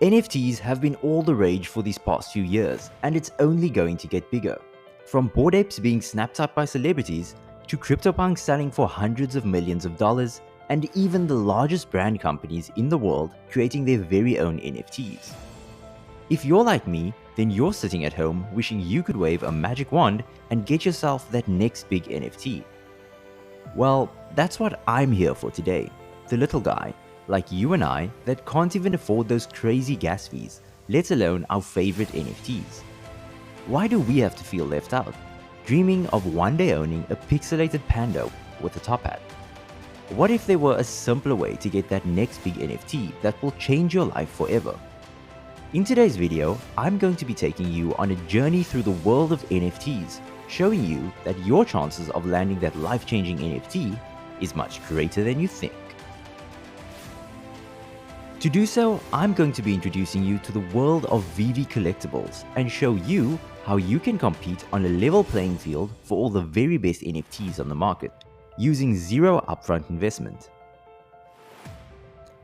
NFTs have been all the rage for these past few years, and it's only going to get bigger. From bored apes being snapped up by celebrities, to CryptoPunks selling for hundreds of millions of dollars, and even the largest brand companies in the world creating their very own NFTs. If you're like me, then you're sitting at home wishing you could wave a magic wand and get yourself that next big NFT. Well, that's what I'm here for today. The little guy, like you and I, that can't even afford those crazy gas fees, let alone our favorite NFTs. Why do we have to feel left out, dreaming of one day owning a pixelated panda with a top hat? What if there were a simpler way to get that next big NFT that will change your life forever? In today's video, I'm going to be taking you on a journey through the world of NFTs, showing you that your chances of landing that life-changing NFT is much greater than you think. To do so, I'm going to be introducing you to the world of Veve collectibles and show you how you can compete on a level playing field for all the very best NFTs on the market, using zero upfront investment.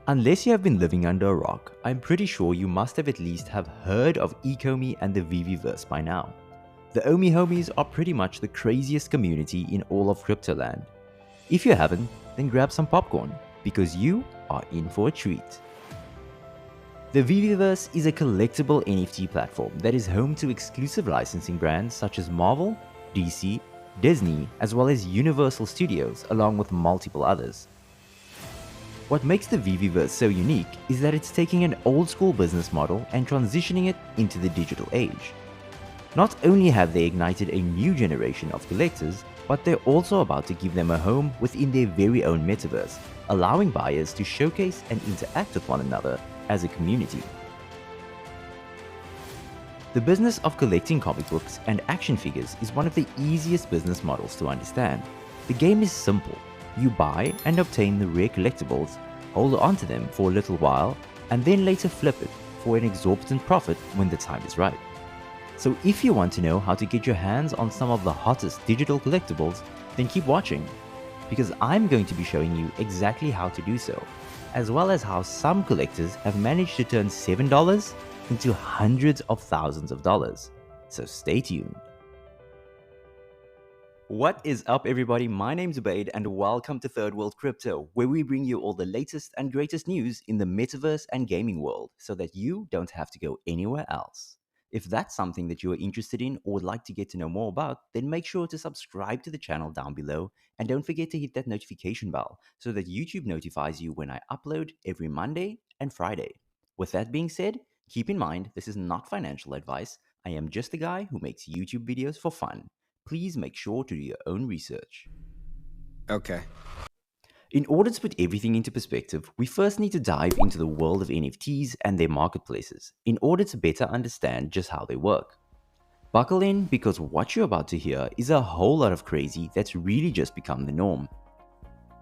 Unless you have been living under a rock, I'm pretty sure you must have at least have heard of Ecomi and the Veveverse by now. The Omi homies are pretty much the craziest community in all of Cryptoland. If you haven't, then grab some popcorn, because you are in for a treat. The Veveverse is a collectible NFT platform that is home to exclusive licensing brands such as Marvel, DC, Disney, as well as Universal Studios, along with multiple others. What makes the Veveverse so unique is that it's taking an old school business model and transitioning it into the digital age. Not only have they ignited a new generation of collectors, but they're also about to give them a home within their very own metaverse, allowing buyers to showcase and interact with one another as a community. The business of collecting comic books and action figures is one of the easiest business models to understand. The game is simple. You buy and obtain the rare collectibles, hold onto them for a little while, and then later flip it for an exorbitant profit when the time is right. So if you want to know how to get your hands on some of the hottest digital collectibles, then keep watching, because I'm going to be showing you exactly how to do so, as well as how some collectors have managed to turn $7 into hundreds of thousands of dollars. So stay tuned. What is up, everybody? My name's Ubaid, and welcome to Third World Crypto, where we bring you all the latest and greatest news in the metaverse and gaming world so that you don't have to go anywhere else. If that's something that you are interested in or would like to get to know more about, then make sure to subscribe to the channel down below, and don't forget to hit that notification bell so that YouTube notifies you when I upload every Monday and Friday. With that being said, keep in mind this is not financial advice. I am just a guy who makes YouTube videos for fun. Please make sure to do your own research. Okay. In order to put everything into perspective, we first need to dive into the world of NFTs and their marketplaces in order to better understand just how they work. Buckle in, because what you're about to hear is a whole lot of crazy that's really just become the norm.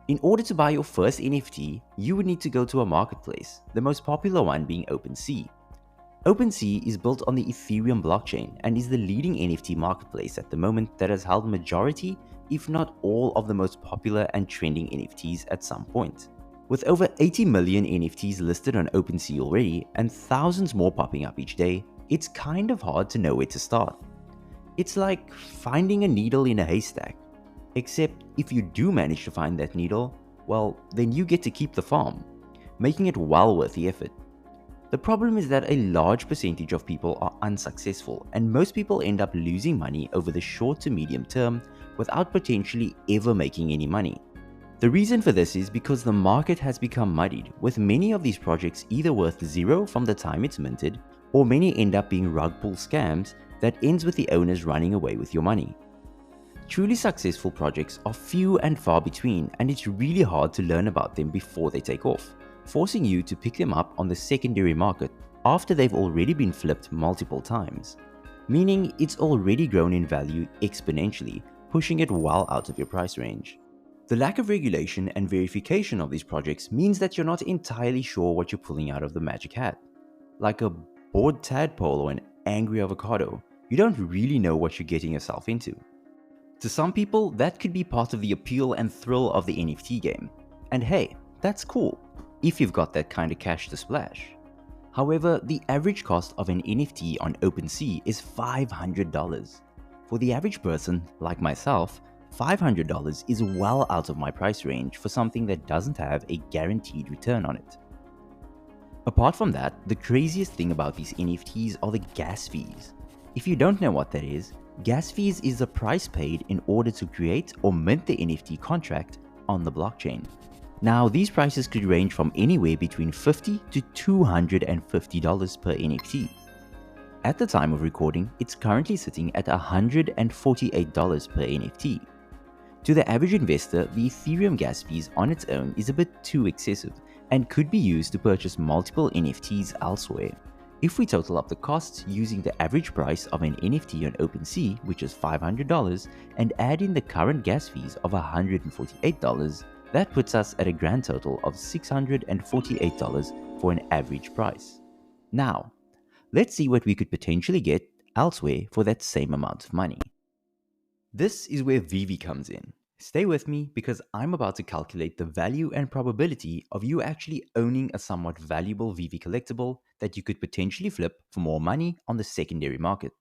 In order to buy your first NFT, you would need to go to a marketplace, the most popular one being OpenSea. OpenSea is built on the Ethereum blockchain and is the leading NFT marketplace at the moment that has held majority, if not all, of the most popular and trending NFTs at some point. With over 80 million NFTs listed on OpenSea already and thousands more popping up each day, it's kind of hard to know where to start. It's like finding a needle in a haystack. Except if you do manage to find that needle, well, then you get to keep the farm, making it well worth the effort. The problem is that a large percentage of people are unsuccessful, and most people end up losing money over the short to medium term without potentially ever making any money. The reason for this is because the market has become muddied, with many of these projects either worth zero from the time it's minted, or many end up being rug pull scams that ends with the owners running away with your money. Truly successful projects are few and far between, and it's really hard to learn about them before they take off, forcing you to pick them up on the secondary market after they've already been flipped multiple times, meaning it's already grown in value exponentially, pushing it well out of your price range. The lack of regulation and verification of these projects means that you're not entirely sure what you're pulling out of the magic hat. Like a bored tadpole or an angry avocado, you don't really know what you're getting yourself into. To some people, that could be part of the appeal and thrill of the NFT game. And hey, that's cool, if you've got that kind of cash to splash. However, the average cost of an NFT on OpenSea is $500. For the average person, like myself, $500 is well out of my price range for something that doesn't have a guaranteed return on it. Apart from that, the craziest thing about these NFTs are the gas fees. If you don't know what that is, gas fees is the price paid in order to create or mint the NFT contract on the blockchain. Now, these prices could range from anywhere between $50 to $250 per NFT. At the time of recording, it's currently sitting at $148 per NFT. To the average investor, the Ethereum gas fees on its own is a bit too excessive and could be used to purchase multiple NFTs elsewhere. If we total up the costs using the average price of an NFT on OpenSea, which is $500, and add in the current gas fees of $148, that puts us at a grand total of $648 for an average price. Now, let's see what we could potentially get elsewhere for that same amount of money. This is where Veve comes in. Stay with me because I'm about to calculate the value and probability of you actually owning a somewhat valuable Veve collectible that you could potentially flip for more money on the secondary market.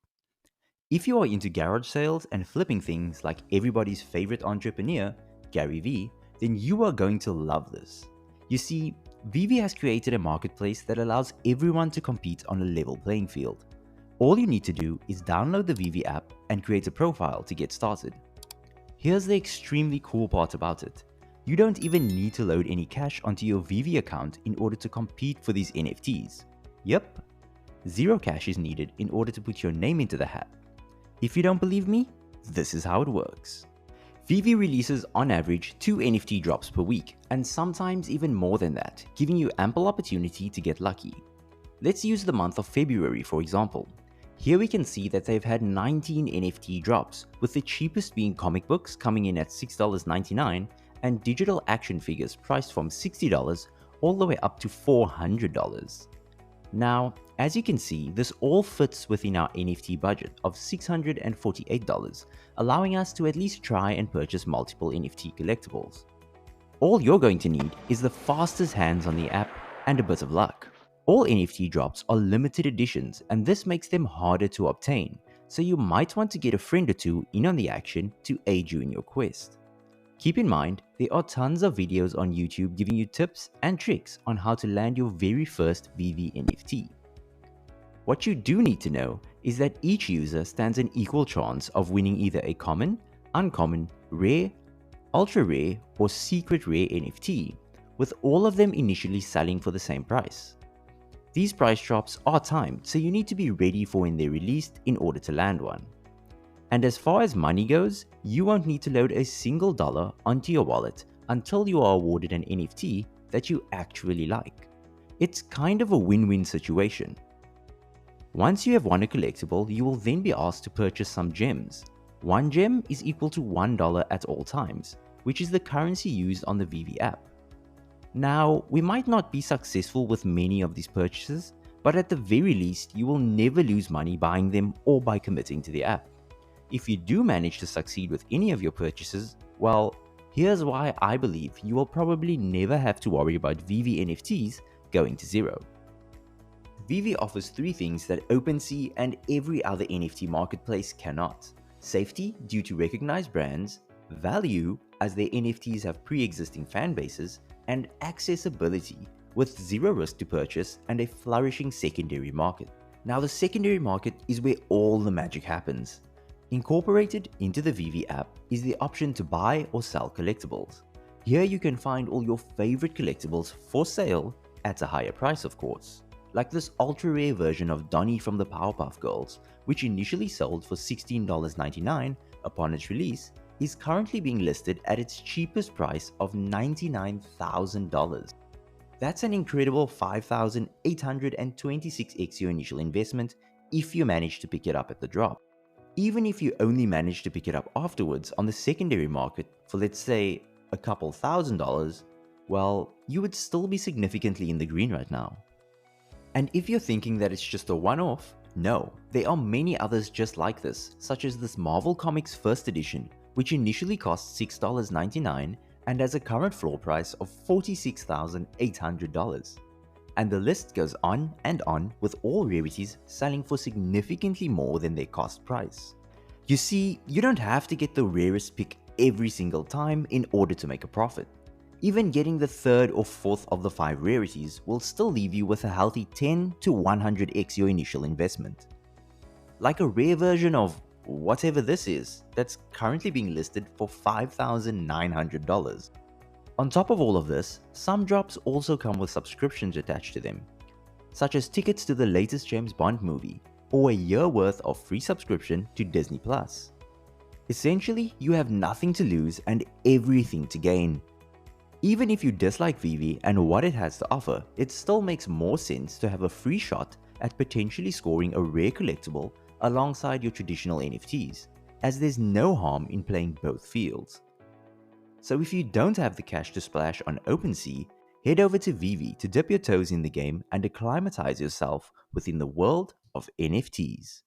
If you are into garage sales and flipping things like everybody's favorite entrepreneur, Gary Vee, then you are going to love this. You see, Veve has created a marketplace that allows everyone to compete on a level playing field. All you need to do is download the Veve app and create a profile to get started. Here's the extremely cool part about it. You don't even need to load any cash onto your Veve account in order to compete for these NFTs. Yep, zero cash is needed in order to put your name into the hat. If you don't believe me, this is how it works. Veve releases on average 2 NFT drops per week, and sometimes even more than that, giving you ample opportunity to get lucky. Let's use the month of February for example. Here we can see that they've had 19 NFT drops, with the cheapest being comic books coming in at $6.99 and digital action figures priced from $60 all the way up to $400. Now, as you can see, this all fits within our NFT budget of $648, allowing us to at least try and purchase multiple NFT collectibles. All you're going to need is the fastest hands on the app and a bit of luck. All NFT drops are limited editions, and this makes them harder to obtain, so you might want to get a friend or two in on the action to aid you in your quest. Keep in mind, there are tons of videos on YouTube giving you tips and tricks on how to land your very first Veve NFT. What you do need to know is that each user stands an equal chance of winning either a common, uncommon, rare, ultra rare, or secret rare NFT, with all of them initially selling for the same price. These price drops are timed, so you need to be ready for when they're released in order to land one. And as far as money goes, you won't need to load a single dollar onto your wallet until you are awarded an NFT that you actually like. It's kind of a win-win situation. Once you have won a collectible, you will then be asked to purchase some gems. One gem is equal to $1 at all times, which is the currency used on the Veve app. Now, we might not be successful with many of these purchases, but at the very least, you will never lose money buying them or by committing to the app. If you do manage to succeed with any of your purchases, well, here's why I believe you will probably never have to worry about Veve NFTs going to zero. Veve offers 3 things that OpenSea and every other NFT marketplace cannot: safety due to recognized brands, value as their NFTs have pre-existing fan bases, and accessibility with zero risk to purchase and a flourishing secondary market. Now, the secondary market is where all the magic happens. Incorporated into the Veve app is the option to buy or sell collectibles. Here you can find all your favorite collectibles for sale at a higher price, of course. Like this ultra rare version of Donnie from the Powerpuff Girls, which initially sold for $16.99 upon its release, is currently being listed at its cheapest price of $99,000. That's an incredible 5,826x your initial investment if you manage to pick it up at the drop. Even if you only manage to pick it up afterwards on the secondary market for, let's say, a couple $1,000s, well, you would still be significantly in the green right now. And if you're thinking that it's just a one-off, no, there are many others just like this, such as this Marvel Comics First Edition, which initially cost $6.99 and has a current floor price of $46,800. And the list goes on with all rarities selling for significantly more than their cost price. You see, you don't have to get the rarest pick every single time in order to make a profit. Even getting the third or fourth of the 5 rarities will still leave you with a healthy 10 to 100x your initial investment. Like a rare version of whatever this is that's currently being listed for $5,900. On top of all of this, some drops also come with subscriptions attached to them, such as tickets to the latest James Bond movie or a year worth of free subscription to Disney+. Essentially, you have nothing to lose and everything to gain. Even if you dislike Veve and what it has to offer, it still makes more sense to have a free shot at potentially scoring a rare collectible alongside your traditional NFTs, as there's no harm in playing both fields. So if you don't have the cash to splash on OpenSea, head over to Veve to dip your toes in the game and acclimatize yourself within the world of NFTs.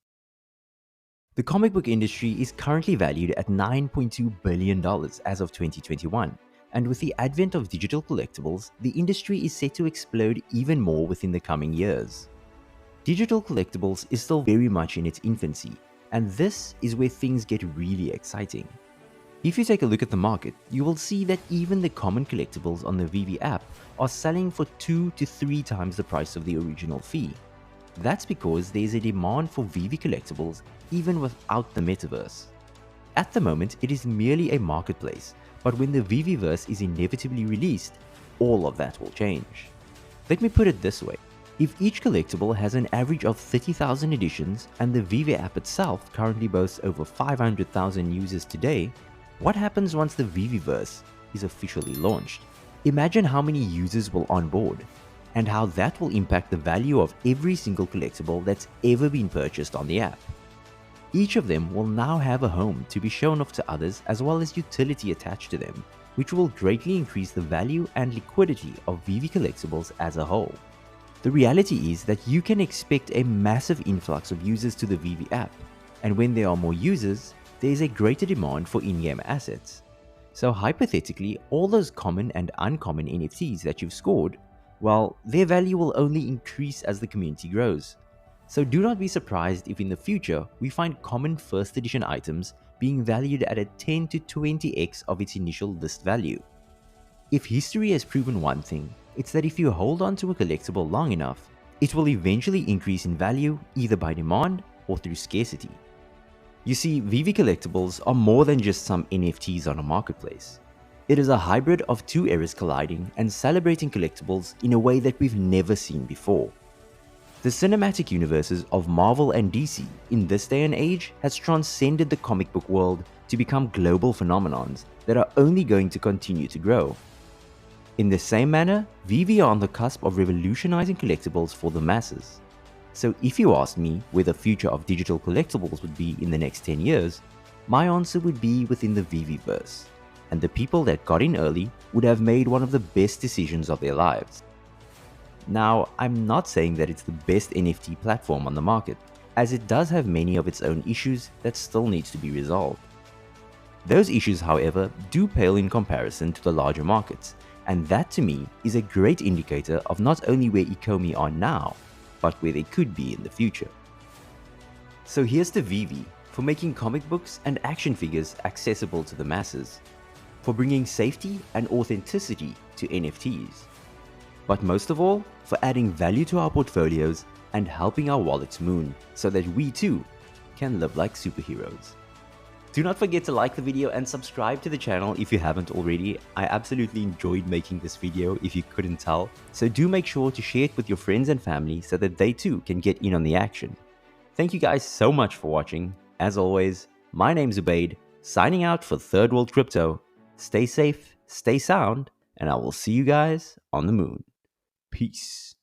The comic book industry is currently valued at $9.2 billion as of 2021, and with the advent of digital collectibles, the industry is set to explode even more within the coming years. Digital collectibles is still very much in its infancy, and this is where things get really exciting. If you take a look at the market, you will see that even the common collectibles on the Veve app are selling for 2 to 3 times the price of the original fee. That's because there is a demand for Veve collectibles even without the metaverse. At the moment, it is merely a marketplace, but when the Veveverse is inevitably released, all of that will change. Let me put it this way. If each collectible has an average of 30,000 editions and the Veve app itself currently boasts over 500,000 users today, what happens once the Veveverse is officially launched? Imagine how many users will onboard, and how that will impact the value of every single collectible that's ever been purchased on the app. Each of them will now have a home to be shown off to others as well as utility attached to them, which will greatly increase the value and liquidity of Veve collectibles as a whole. The reality is that you can expect a massive influx of users to the Veve app, and when there are more users, there is a greater demand for in-game assets. So hypothetically, all those common and uncommon NFTs that you've scored, well, their value will only increase as the community grows. So do not be surprised if in the future we find common first edition items being valued at a 10 to 20x of its initial list value. If history has proven one thing, it's that if you hold on to a collectible long enough, it will eventually increase in value either by demand or through scarcity. You see, Veve collectibles are more than just some NFTs on a marketplace. It is a hybrid of two eras colliding and celebrating collectibles in a way that we've never seen before. The cinematic universes of Marvel and DC in this day and age has transcended the comic book world to become global phenomenons that are only going to continue to grow. In the same manner, Veve are on the cusp of revolutionizing collectibles for the masses. So if you ask me where the future of digital collectibles would be in the next 10 years, my answer would be within the Veveverse, and the people that got in early would have made one of the best decisions of their lives. Now, I'm not saying that it's the best NFT platform on the market, as it does have many of its own issues that still needs to be resolved. Those issues, however, do pale in comparison to the larger markets, and that to me is a great indicator of not only where Ecomi are now, but where they could be in the future. So here's to Veve for making comic books and action figures accessible to the masses, for bringing safety and authenticity to NFTs, but most of all, for adding value to our portfolios and helping our wallets moon so that we too can live like superheroes. Do not forget to like the video and subscribe to the channel if you haven't already. I absolutely enjoyed making this video if you couldn't tell, so do make sure to share it with your friends and family so that they too can get in on the action. Thank you guys so much for watching. As always, my name's Ubaid, signing out for Third World Crypto. Stay safe, stay sound, and I will see you guys on the moon. Peace.